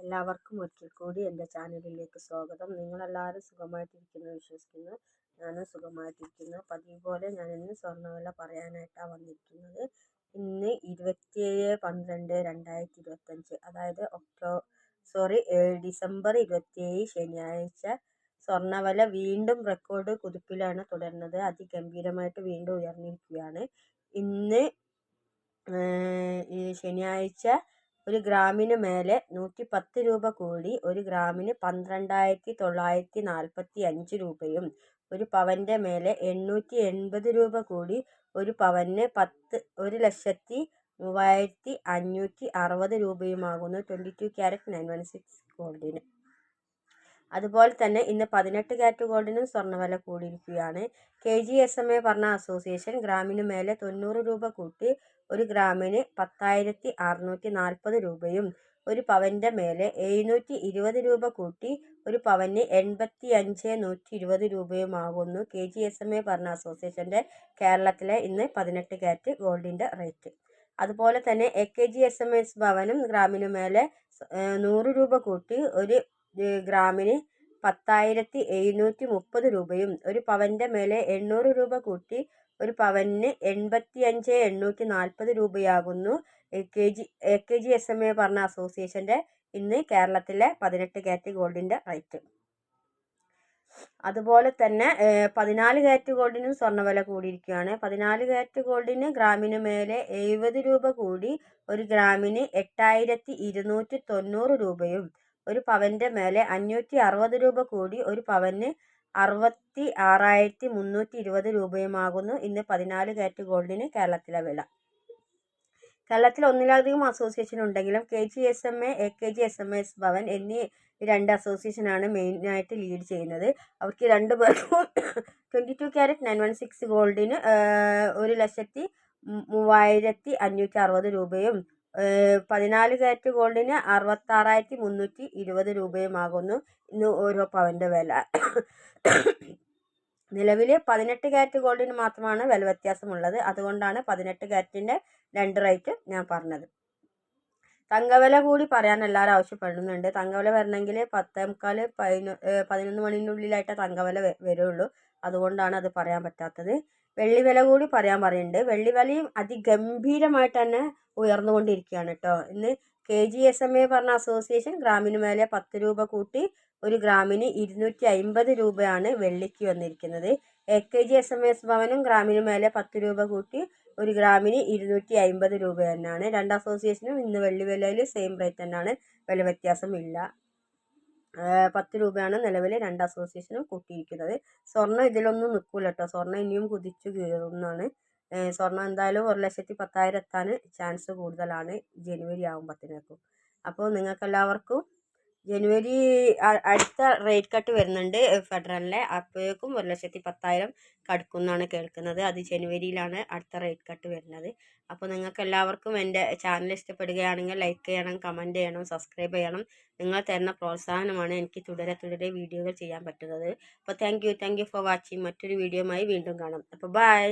എല്ലാവർക്കും ഒരിക്കൽ കൂടി എൻ്റെ ചാനലിലേക്ക് സ്വാഗതം. നിങ്ങളെല്ലാവരും സുഖമായിട്ടിരിക്കുന്നു വിശ്വസിക്കുന്നു. ഞാനും സുഖമായിട്ടിരിക്കുന്നു. പതിവ് പോലെ ഞാൻ ഇന്ന് സ്വർണ്ണവില പറയാനായിട്ടാണ് വന്നിരിക്കുന്നത്. ഇന്ന് 27/12/2025, അതായത് ഡിസംബർ 27 ശനിയാഴ്ച. സ്വർണ്ണവില വീണ്ടും റെക്കോർഡ് കുതിപ്പിലാണ് തുടരുന്നത്. അതിഗംഭീരമായിട്ട് വീണ്ടും ഉയർന്നിരിക്കുകയാണ്. ഇന്ന് ഈ ശനിയാഴ്ച ഒരു ഗ്രാമിന് മേലെ 110 രൂപ കൂടി ഒരു ഗ്രാമിന് 12,945 രൂപയും, ഒരു പവൻ്റെ മേലെ 880 രൂപ കൂടി ഒരു പവന് 1,03,560 രൂപയുമാകുന്നു 22 ക്യാരറ്റ് 916 ഗോൾഡിന്. അതുപോലെ തന്നെ ഇന്ന് 18 ക്യാരറ്റ് ഗോൾഡിനും സ്വർണ്ണവില കൂടിയിരിക്കുകയാണ്. KGSMA ഭരണ അസോസിയേഷൻ ഗ്രാമിന് മേലെ 90 രൂപ കൂട്ടി ഒരു ഗ്രാമിന് 10,640 രൂപയും, ഒരു പവൻ്റെ മേലെ 720 രൂപ കൂട്ടി ഒരു പവന് 85,120 രൂപയുമാകുന്നു KGSMA ഭരണ അസോസിയേഷൻ്റെ കേരളത്തിലെ ഇന്ന് 18 ക്യാരറ്റ് ഗോൾഡിൻ്റെ റേറ്റ്. അതുപോലെ തന്നെ AKGSMS ഭവനും ഗ്രാമിന് മേലെ 100 രൂപ കൂട്ടി ഒരു ഗ്രാമിന് 10,730 രൂപയും, ഒരു പവൻ്റെ മേലെ 800 രൂപ കൂട്ടി ഒരു പവന് 85,840 രൂപയാകുന്നു AKGSMA ഭരണ അസോസിയേഷൻ്റെ ഇന്ന് കേരളത്തിലെ 18 ക്യാരറ്റ് ഗോൾഡിൻ്റെ റേറ്റ്. അതുപോലെ തന്നെ 14 ക്യാരറ്റ് ഗോൾഡിനും സ്വർണ്ണവില കൂടിയിരിക്കുകയാണ്. 14 ക്യാരറ്റ് ഗോൾഡിന് ഗ്രാമിന് മേലെ 70 രൂപ കൂടി ഒരു ഗ്രാമിന് 8,290 രൂപയും, ഒരു പവൻ്റെ മേലെ 560 രൂപ കൂടി ഒരു പവന് 66,320 രൂപയുമാകുന്നു ഇന്ന് 14 ക്യാരറ്റ് ഗോൾഡിന് കേരളത്തിലെ വില. കേരളത്തിൽ ഒന്നിലധികം അസോസിയേഷൻ ഉണ്ടെങ്കിലും KGSMA, AKGSMS ഭവൻ എന്നീ രണ്ട് അസോസിയേഷനാണ് മെയിനായിട്ട് ലീഡ് ചെയ്യുന്നത്. അവർക്ക് രണ്ടുപേർക്കും 22 ക്യാരറ്റ് 916 ഗോൾഡിന് 1,03,560 രൂപയും 14 ക്യാരറ്റ് ഗോൾഡിന് 66,320 രൂപയുമാകുന്നു ഇന്ന് ഓരോ പവൻ്റെ വില. നിലവിൽ 18 ക്യാരറ്റ് ഗോൾഡിന് മാത്രമാണ് വില വ്യത്യാസമുള്ളത്. അതുകൊണ്ടാണ് 18 ക്യാരറ്റിൻ്റെ രണ്ട് റേറ്റ് ഞാൻ പറഞ്ഞത്. തങ്കവില കൂടി പറയാൻ എല്ലാവരും ആവശ്യപ്പെടുന്നുണ്ട്. തങ്കവില വരണമെങ്കിൽ 10:15-11 മണിനുള്ളിലായിട്ട് തങ്കവില വരുള്ളൂ. അതുകൊണ്ടാണ് അത് പറയാൻ പറ്റാത്തത്. വെള്ളി വില കൂടി പറയാൻ പറയുന്നുണ്ട്. വെള്ളി വിലയും അതിഗംഭീരമായിട്ട് തന്നെ ഉയർന്നുകൊണ്ടിരിക്കുകയാണ് കേട്ടോ. ഇന്ന് KGSMA ഭരണ അസോസിയേഷൻ ഗ്രാമിന് മേലെ 10 രൂപ കൂട്ടി ഒരു ഗ്രാമിന് 250 രൂപയാണ് വെള്ളിക്ക് വന്നിരിക്കുന്നത്. AKGSMS ഭവനും ഗ്രാമിന് മേലെ 10 രൂപ കൂട്ടി ഒരു ഗ്രാമിന് 250 രൂപ തന്നെയാണ്. രണ്ട് അസോസിയേഷനും ഇന്ന് വെള്ളി വിലയിൽ സെയിം റേറ്റ് തന്നെയാണ്, വില വ്യത്യാസമില്ല. 10 രൂപയാണ് നിലവിൽ രണ്ട് അസോസിയേഷനും കൂട്ടിയിരിക്കുന്നത്. സ്വർണ്ണം ഇതിലൊന്നും നിൽക്കില്ല കേട്ടോ. സ്വർണ്ണം ഇനിയും കുതിച്ചു കയറുന്നതാണ്. സ്വർണ്ണം എന്തായാലും 1,10,000 എത്താൻ ചാൻസ് കൂടുതലാണ് ജനുവരി ആകുമ്പോഴത്തേക്കും. അപ്പോൾ നിങ്ങൾക്കെല്ലാവർക്കും ജനുവരി അടുത്ത റേറ്റ് കട്ട് വരുന്നുണ്ട് ഫെഡറലിലെ. അപ്പോഴേക്കും 1,10,000 കടക്കുമെന്നാണ് കേൾക്കുന്നത്. അത് ജനുവരിയിലാണ് അടുത്ത റേറ്റ് കട്ട് വരുന്നത്. അപ്പോൾ നിങ്ങൾക്ക് എല്ലാവർക്കും എൻ്റെ ചാനൽ ഇഷ്ടപ്പെടുകയാണെങ്കിൽ ലൈക്ക് ചെയ്യണം, കമൻറ്റ് ചെയ്യണം, സബ്സ്ക്രൈബ് ചെയ്യണം. നിങ്ങൾ തരുന്ന പ്രോത്സാഹനമാണ് എനിക്ക് തുടരെ വീഡിയോകൾ ചെയ്യാൻ പറ്റുന്നത്. അപ്പോൾ താങ്ക് യു ഫോർ വാച്ചിങ്. മറ്റൊരു വീഡിയോയുമായി വീണ്ടും കാണാം. അപ്പോൾ ബൈ.